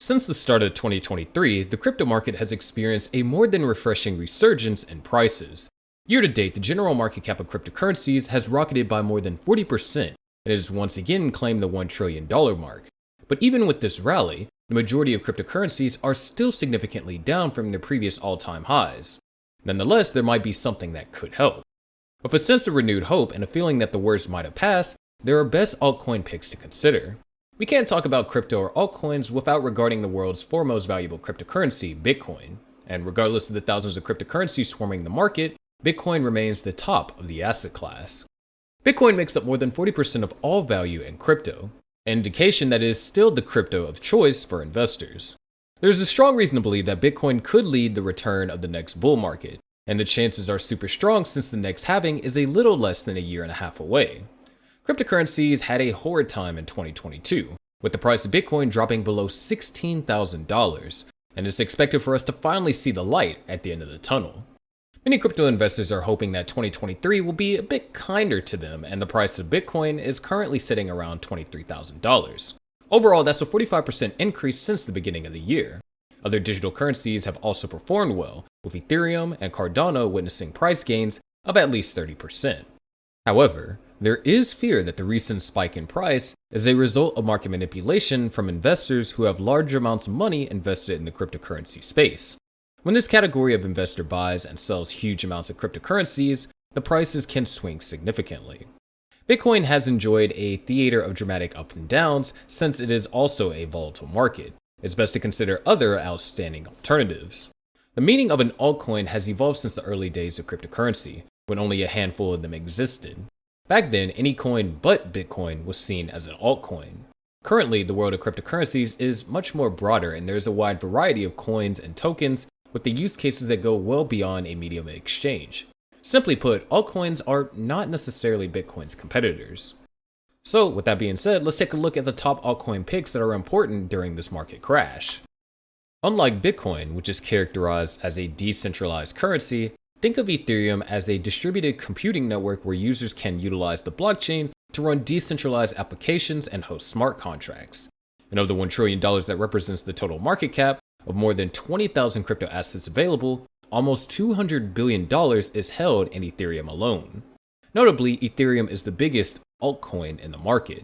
Since the start of 2023, the crypto market has experienced a more than refreshing resurgence in prices. Year to date, the general market cap of cryptocurrencies has rocketed by more than 40% and has once again claimed the $1 trillion mark. But even with this rally, the majority of cryptocurrencies are still significantly down from their previous all-time highs. Nonetheless, there might be something that could help. With a sense of renewed hope and a feeling that the worst might have passed, there are best altcoin picks to consider. We can't talk about crypto or altcoins without regarding the world's foremost valuable cryptocurrency, Bitcoin. And regardless of the thousands of cryptocurrencies swarming the market, Bitcoin remains the top of the asset class. Bitcoin makes up more than 40% of all value in crypto, an indication that it is still the crypto of choice for investors. There's a strong reason to believe that Bitcoin could lead the return of the next bull market, and the chances are super strong since the next halving is a little less than a year and a half away. Cryptocurrencies had a horrid time in 2022, with the price of Bitcoin dropping below $16,000, and it's expected for us to finally see the light at the end of the tunnel. Many crypto investors are hoping that 2023 will be a bit kinder to them, and the price of Bitcoin is currently sitting around $23,000. Overall, that's a 45% increase since the beginning of the year. Other digital currencies have also performed well, with Ethereum and Cardano witnessing price gains of at least 30%. However, there is fear that the recent spike in price is a result of market manipulation from investors who have large amounts of money invested in the cryptocurrency space. When this category of investor buys and sells huge amounts of cryptocurrencies, the prices can swing significantly. Bitcoin has enjoyed a theater of dramatic ups and downs since it is also a volatile market. It's best to consider other outstanding alternatives. The meaning of an altcoin has evolved since the early days of cryptocurrency, when only a handful of them existed. Back then, any coin but Bitcoin was seen as an altcoin. Currently, the world of cryptocurrencies is much more broader, and there's a wide variety of coins and tokens with the use cases that go well beyond a medium of exchange. Simply put, altcoins are not necessarily Bitcoin's competitors. So, with that being said, let's take a look at the top altcoin picks that are important during this market crash. Unlike Bitcoin, which is characterized as a decentralized currency, think of Ethereum as a distributed computing network where users can utilize the blockchain to run decentralized applications and host smart contracts. And of the $1 trillion that represents the total market cap of more than 20,000 crypto assets available, almost $200 billion is held in Ethereum alone. Notably, Ethereum is the biggest altcoin in the market.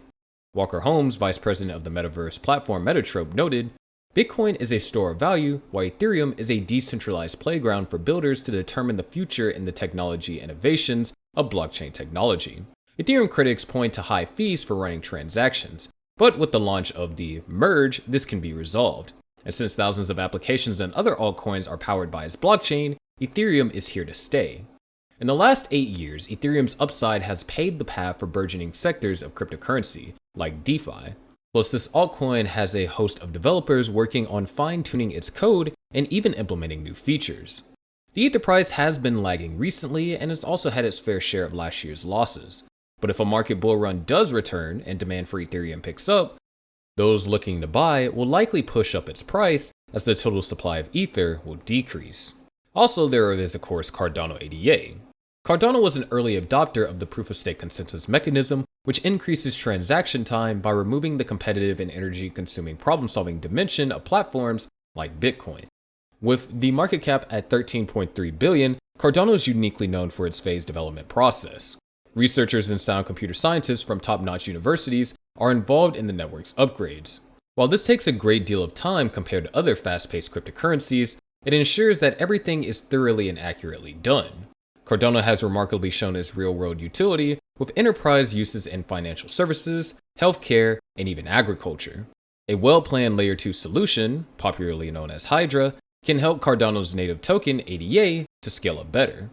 Walker Holmes, vice president of the metaverse platform Metatrope, noted, Bitcoin is a store of value, while Ethereum is a decentralized playground for builders to determine the future in the technology innovations of blockchain technology. Ethereum critics point to high fees for running transactions, but with the launch of the merge, this can be resolved. And since thousands of applications and other altcoins are powered by its blockchain, Ethereum is here to stay. In the last 8 years, Ethereum's upside has paved the path for burgeoning sectors of cryptocurrency, like DeFi. Plus, this altcoin has a host of developers working on fine-tuning its code and even implementing new features. The Ether price has been lagging recently and has also had its fair share of last year's losses. But if a market bull run does return and demand for Ethereum picks up, those looking to buy will likely push up its price as the total supply of Ether will decrease. Also, there is of course Cardano ADA. Cardano was an early adopter of the proof-of-stake consensus mechanism, which increases transaction time by removing the competitive and energy-consuming problem-solving dimension of platforms like Bitcoin. With the market cap at $13.3 billion, Cardano is uniquely known for its phased development process. Researchers and sound computer scientists from top-notch universities are involved in the network's upgrades. While this takes a great deal of time compared to other fast-paced cryptocurrencies, it ensures that everything is thoroughly and accurately done. Cardano has remarkably shown its real-world utility with enterprise uses in financial services, healthcare, and even agriculture. A well-planned Layer 2 solution, popularly known as Hydra, can help Cardano's native token, ADA, to scale up better.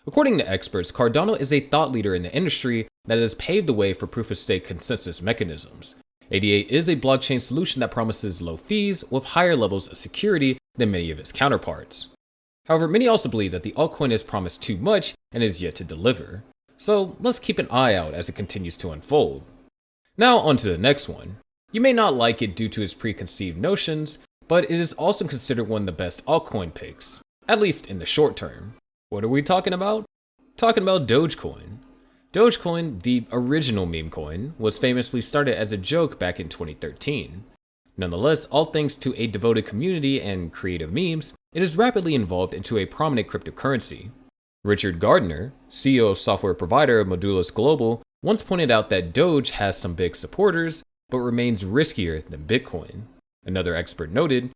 According to experts, Cardano is a thought leader in the industry that has paved the way for proof-of-stake consensus mechanisms. ADA is a blockchain solution that promises low fees with higher levels of security than many of its counterparts. However, many also believe that the altcoin has promised too much and is yet to deliver. So let's keep an eye out as it continues to unfold. Now on to the next one. You may not like it due to its preconceived notions, but it is also considered one of the best altcoin picks, at least in the short term. What are we talking about? Talking about Dogecoin. Dogecoin, the original meme coin, was famously started as a joke back in 2013. Nonetheless, all thanks to a devoted community and creative memes, it has rapidly evolved into a prominent cryptocurrency. Richard Gardner, CEO of software provider Modulus Global, once pointed out that Doge has some big supporters, but remains riskier than Bitcoin. Another expert noted,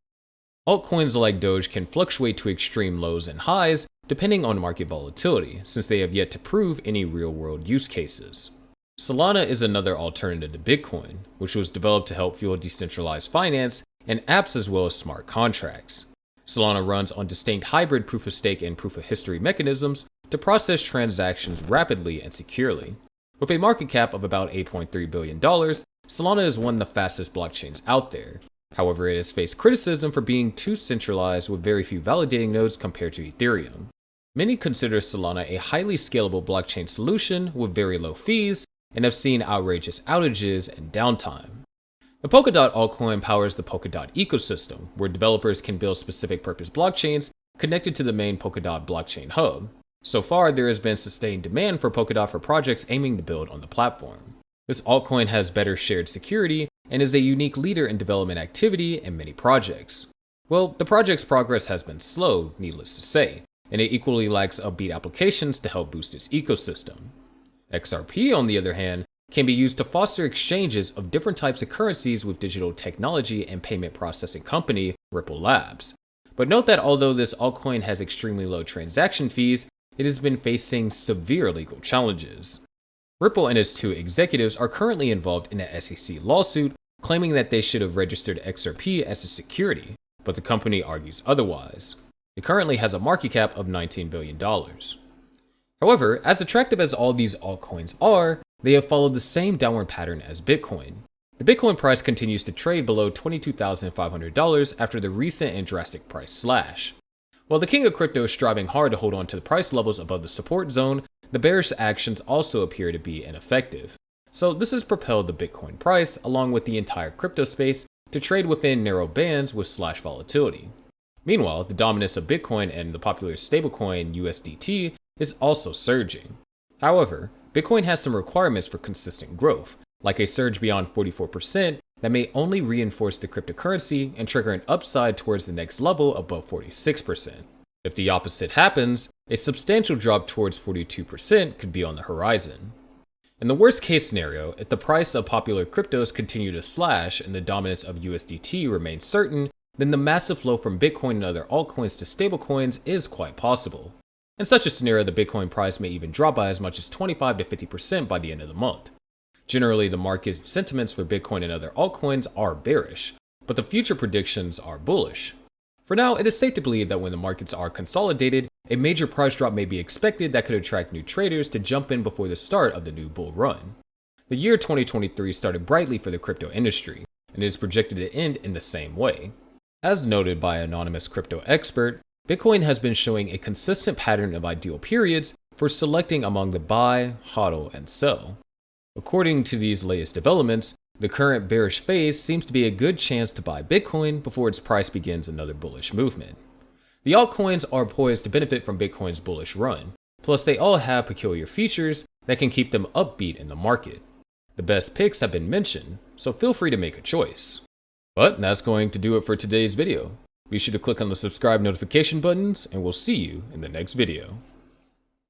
altcoins like Doge can fluctuate to extreme lows and highs depending on market volatility, since they have yet to prove any real-world use cases. Solana is another alternative to Bitcoin, which was developed to help fuel decentralized finance and apps as well as smart contracts. Solana runs on distinct hybrid proof-of-stake and proof-of-history mechanisms to process transactions rapidly and securely. With a market cap of about $8.3 billion, Solana is one of the fastest blockchains out there. However, it has faced criticism for being too centralized with very few validating nodes compared to Ethereum. Many consider Solana a highly scalable blockchain solution with very low fees and have seen outrageous outages and downtime. The Polkadot altcoin powers the Polkadot ecosystem, where developers can build specific purpose blockchains connected to the main Polkadot blockchain hub. So far, there has been sustained demand for Polkadot for projects aiming to build on the platform. This altcoin has better shared security and is a unique leader in development activity in many projects. Well, the project's progress has been slow, needless to say, and it equally lacks upbeat applications to help boost its ecosystem. XRP, on the other hand, can be used to foster exchanges of different types of currencies with digital technology and payment processing company Ripple Labs. But note that although this altcoin has extremely low transaction fees, it has been facing severe legal challenges. Ripple and its two executives are currently involved in an SEC lawsuit claiming that they should have registered XRP as a security, but the company argues otherwise. It currently has a market cap of $19 billion. However, as attractive as all these altcoins are, they have followed the same downward pattern as Bitcoin. The Bitcoin price continues to trade below $22,500 after the recent and drastic price slash. While the king of crypto is striving hard to hold on to the price levels above the support zone, the bearish actions also appear to be ineffective. So this has propelled the Bitcoin price, along with the entire crypto space, to trade within narrow bands with slash volatility. Meanwhile, the dominance of Bitcoin and the popular stablecoin USDT is also surging. However, Bitcoin has some requirements for consistent growth, like a surge beyond 44% that may only reinforce the cryptocurrency and trigger an upside towards the next level above 46%. If the opposite happens, a substantial drop towards 42% could be on the horizon. In the worst case scenario, if the price of popular cryptos continue to slash and the dominance of USDT remains certain, then the massive flow from Bitcoin and other altcoins to stablecoins is quite possible. In such a scenario, the Bitcoin price may even drop by as much as 25 to 50% by the end of the month. Generally, the market sentiments for Bitcoin and other altcoins are bearish, but the future predictions are bullish. For now, it is safe to believe that when the markets are consolidated, a major price drop may be expected that could attract new traders to jump in before the start of the new bull run. The year 2023 started brightly for the crypto industry, and is projected to end in the same way. As noted by an anonymous crypto expert, Bitcoin has been showing a consistent pattern of ideal periods for selecting among the buy, hodl, and sell. According to these latest developments, the current bearish phase seems to be a good chance to buy Bitcoin before its price begins another bullish movement. The altcoins are poised to benefit from Bitcoin's bullish run, plus they all have peculiar features that can keep them upbeat in the market. The best picks have been mentioned, so feel free to make a choice. But that's going to do it for today's video. Be sure to click on the subscribe notification buttons, and we'll see you in the next video.